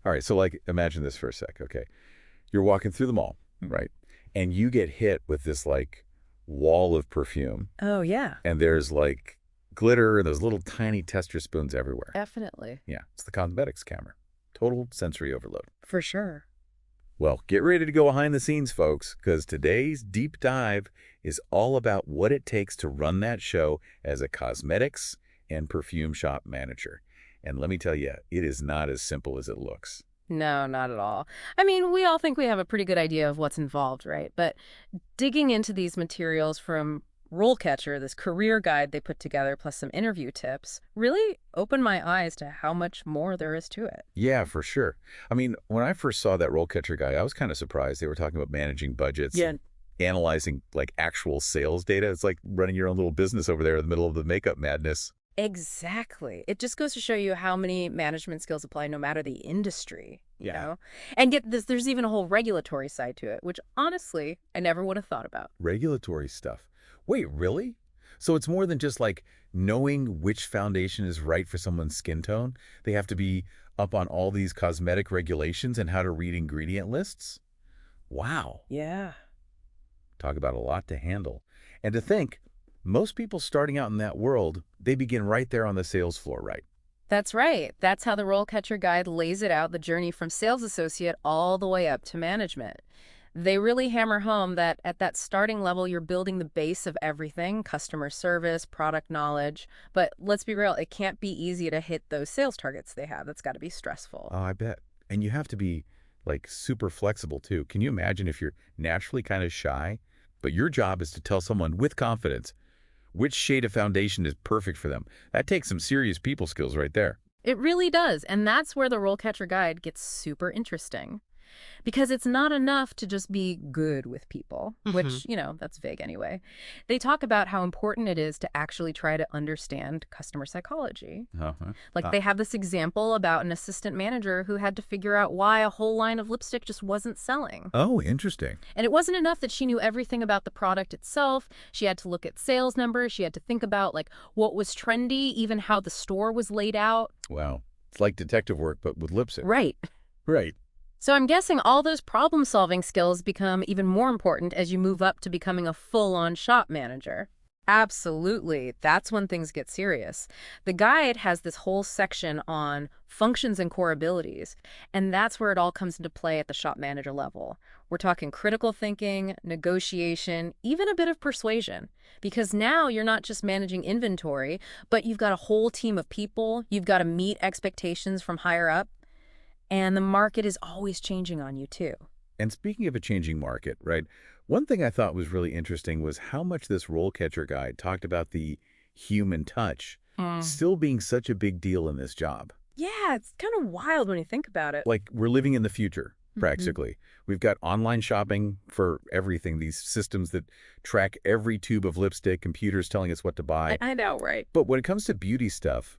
All right, so like imagine this for a sec, okay? You're walking through the mall, right? And you get hit with this like wall of perfume, Oh, yeah, and there's like glitter and those little tiny tester spoons everywhere. definitely. Yeah, it's the cosmetics camera. Total sensory overload. For sure. Well, get ready to go behind the scenes, folks, because today's deep dive is all about what it takes to run that show as a cosmetics and perfume shop manager. And let me tell you, it is not as simple as it looks. No, not at all. I mean, we all think we have a pretty good idea of what's involved, right? But digging into these materials from RoleCatcher, this career guide they put together, plus some interview tips, really opened my eyes to how much more there is to it. Yeah, for sure. I mean, when I first saw that RoleCatcher guy, I was kind of surprised. They were talking about managing budgets Yeah, and analyzing like actual sales data. It's like running your own little business over there in the middle of the makeup madness. exactly. It just goes to show you how many management skills apply no matter the industry, you Yeah. know? And get this, there's even a whole regulatory side to it, which honestly, I never would have thought about. Regulatory stuff. Wait, really? So it's more than just like knowing which foundation is right for someone's skin tone. They have to be up on all these cosmetic regulations and how to read ingredient lists? Wow. Yeah. Talk about a lot to handle. And to think, most people starting out in that world, they begin right there on the sales floor, right? That's right. That's how the RoleCatcher guide lays it out, the journey from sales associate all the way up to management. They really hammer home that at that starting level, you're building the base of everything, customer service, product knowledge. But let's be real, it can't be easy to hit those sales targets they have. That's got to be stressful. Oh, I bet. And you have to be like super flexible too. Can you imagine if you're naturally kind of shy, but your job is to tell someone with confidence which shade of foundation is perfect for them? That takes some serious people skills right there. It really does. And that's where the RoleCatcher guide gets super interesting. Because it's not enough to just be good with people, Hmm. which, that's vague anyway. They talk about how important it is to actually try to understand customer psychology. Uh-huh. Like they have this example about an assistant manager who had to figure out why a whole line of lipstick just wasn't selling. Oh, interesting. And it wasn't enough that she knew everything about the product itself. She had to look at sales numbers. She had to think about like what was trendy, even how the store was laid out. Wow. It's like detective work, but with lipstick. Right. Right. So I'm guessing all those problem-solving skills become even more important as you move up to becoming a full-on shop manager. Absolutely. That's when things get serious. The guide has this whole section on functions and core abilities, and that's where it all comes into play at the shop manager level. We're talking critical thinking, negotiation, even a bit of persuasion, because now you're not just managing inventory, but you've got a whole team of people. You've got to meet expectations from higher up. And the market is always changing on you, too. And speaking of a changing market, right? One thing I thought was really interesting was how much this roll catcher guide talked about the human touch still being such a big deal in this job. Yeah, it's kind of wild when you think about it. Like we're living in the future, Mhm. practically. We've got online shopping for everything, these systems that track every tube of lipstick, computers telling us what to buy. I know, right? But when it comes to beauty stuff,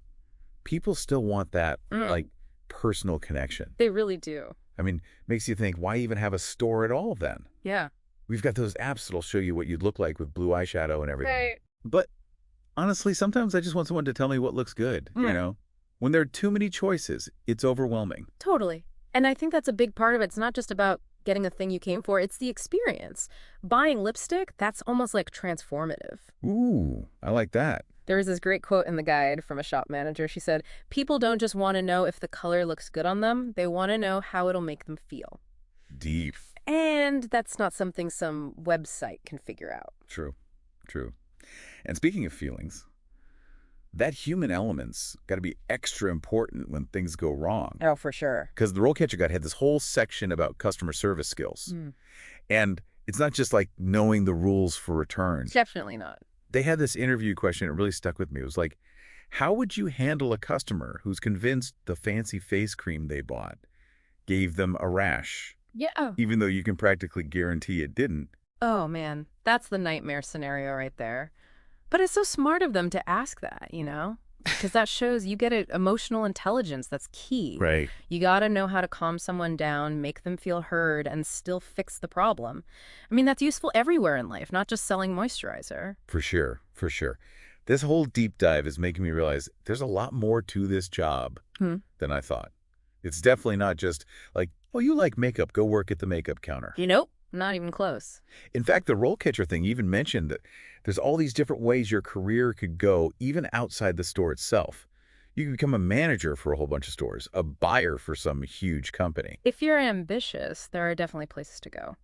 people still want that Mm, like personal connection. they really do. I mean, makes you think, why even have a store at all then? Yeah. We've got those apps that'll show you what you'd look like with blue eyeshadow and everything. Right. But honestly, sometimes I just want someone to tell me what looks good, Mm. When there are too many choices, it's overwhelming. Totally. And I think that's a big part of it. It's not just about getting a thing you came for, it's the experience. Buying lipstick, that's almost like transformative. Ooh, I like that. There was this great quote in the guide from a shop manager. She said, people don't just want to know if the color looks good on them, they want to know how it'll make them feel. Deep. And that's not something some website can figure out. True. True. And speaking of feelings, that human element's got to be extra important when things go wrong. Oh, for sure. Because the RoleCatcher Guide had this whole section about customer service skills. Mm. And it's not just like knowing the rules for returns. Definitely not. They had this interview question. It really stuck with me. It was like, how would you handle a customer who's convinced the fancy face cream they bought gave them a rash, Yeah. even though you can practically guarantee it didn't? Oh, man. That's the nightmare scenario right there. But it's so smart of them to ask that, Because that shows you get emotional intelligence. That's key. Right. You got to know how to calm someone down, make them feel heard, and still fix the problem. I mean, that's useful everywhere in life, not just selling moisturizer. For sure. For sure. This whole deep dive is making me realize there's a lot more to this job Hmm. than I thought. It's definitely not just like, oh, you like makeup, go work at the makeup counter. Nope, not even close. In fact, the RoleCatcher thing even mentioned that there's all these different ways your career could go even outside the store itself. You could become a manager for a whole bunch of stores, a buyer for some huge company. If you're ambitious, there are definitely places to go.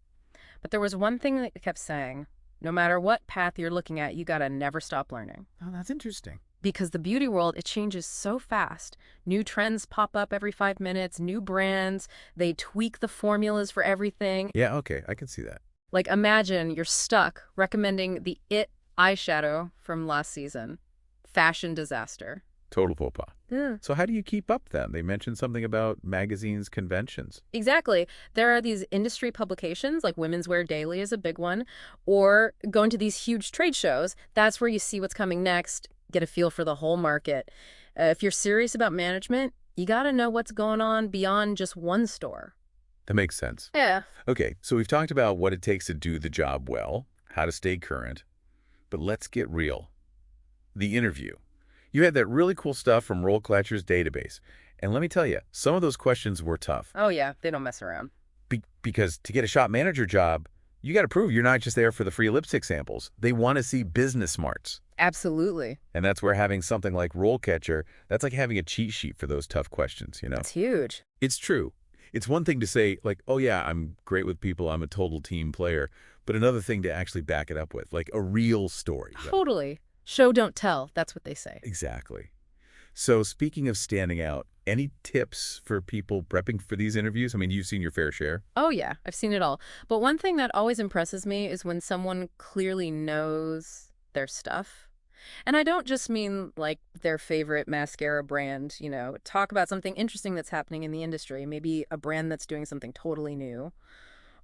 But there was one thing that it kept saying, no matter what path you're looking at, you gotta never stop learning. Oh, that's interesting. Because the beauty world, it changes so fast. New trends pop up every 5 minutes, new brands, they tweak the formulas for everything. Yeah, okay, I can see that. Like imagine you're stuck recommending the It eyeshadow from last season. Fashion disaster. Total faux pas. Yeah. So how do you keep up then? They mentioned something about magazines, conventions. Exactly. There are these industry publications, like Women's Wear Daily is a big one, or going to these huge trade shows. That's where you see what's coming next, get a feel for the whole market. If you're serious about management, you got to know what's going on beyond just one store. That makes sense. Yeah. Okay, so we've talked about what it takes to do the job well, how to stay current, but let's get real. The interview. You had that really cool stuff from RoleCatcher's database. And let me tell you, some of those questions were tough. Oh, yeah. They don't mess around. Because to get a shop manager job, you got to prove you're not just there for the free lipstick samples. They want to see business smarts. Absolutely. And that's where having something like RoleCatcher, that's like having a cheat sheet for those tough questions, you know? It's huge. It's true. It's one thing to say, like, oh, yeah, I'm great with people. I'm a total team player. But another thing to actually back it up with, like a real story. Totally. Show, don't tell. That's what they say. Exactly. So speaking of standing out, any tips for people prepping for these interviews? I mean, you've seen your fair share. Oh, yeah. I've seen it all. But one thing that always impresses me is when someone clearly knows their stuff. And I don't just mean like their favorite mascara brand, talk about something interesting that's happening in the industry, maybe a brand that's doing something totally new,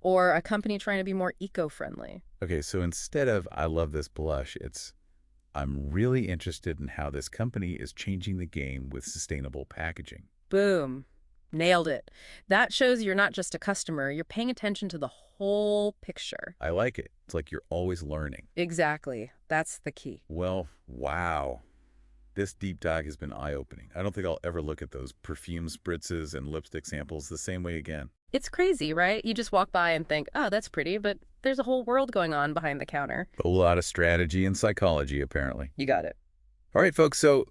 or a company trying to be more eco-friendly. Okay, so instead of I love this blush, it's I'm really interested in how this company is changing the game with sustainable packaging. Boom. Nailed it. That shows you're not just a customer, you're paying attention to the whole picture. I like it. It's like you're always learning. Exactly. That's the key. Well, wow. This deep dive has been eye-opening. I don't think I'll ever look at those perfume spritzes and lipstick samples the same way again. It's crazy, right? You just walk by and think, oh, that's pretty, but there's a whole world going on behind the counter. A lot of strategy and psychology, apparently. You got it. All right, folks, so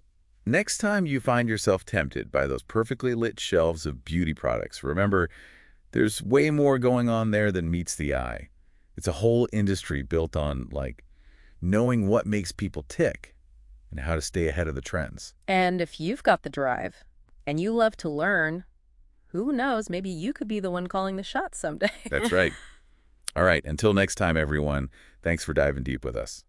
next time you find yourself tempted by those perfectly lit shelves of beauty products, remember, there's way more going on there than meets the eye. It's a whole industry built on, like, knowing what makes people tick and how to stay ahead of the trends. And if you've got the drive and you love to learn, who knows, maybe you could be the one calling the shots someday. That's right. All right, until next time, everyone, thanks for diving deep with us.